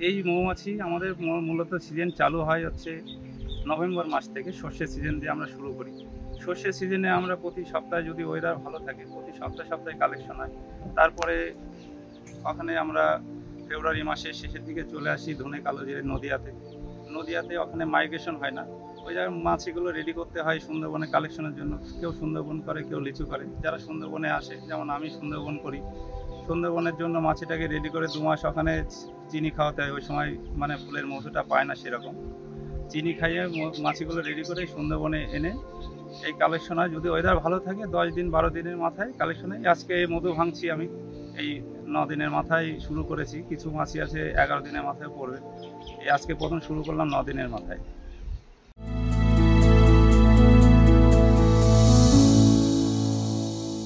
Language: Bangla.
এই মৌমাছি আমাদের মূলত সিজন চালু হয় হচ্ছে নভেম্বর মাস থেকে। সর্ষের সিজন দিয়ে আমরা শুরু করি। সর্ষের সিজনে আমরা প্রতি সপ্তাহে, যদি ওয়েদার ভালো থাকে, প্রতি সপ্তাহে কালেকশন হয়। তারপরে ওখানে আমরা ফেব্রুয়ারি মাসের শেষের দিকে চলে আসি ধনে কালোজিরা নদিয়াতে ওখানে মাইগ্রেশন হয় না, ওই জায়গায় মাছগুলো রেডি করতে হয় সুন্দরবনে কালেকশনের জন্য। কেউ সুন্দরবন করে, কেউ লিচু করে। যারা সুন্দরবনে আসে, যেমন আমি সুন্দরবন করি, সুন্দরবনের জন্য মাছিটাকে রেডি করে 2 মাস ওখানে চিনি খাওয়াতে হয়। ওই সময় মানে ফুলের মধুটা পায় না, সেরকম চিনি খাইয়ে মাছিগুলো রেডি করে সুন্দরবনে এনে এই কালেকশন হয়। যদি ওয়েদার ভালো থাকে 10 দিন 12 দিনের মাথায় কালেকশন হয়। আজকে মধু ভাঙছি আমি, এই 9 দিনের মাথায় শুরু করেছি। কিছু মাছি আছে 11 দিনের মাথায় পড়বে। এই আজকে প্রথম শুরু করলাম 9 দিনের মাথায়।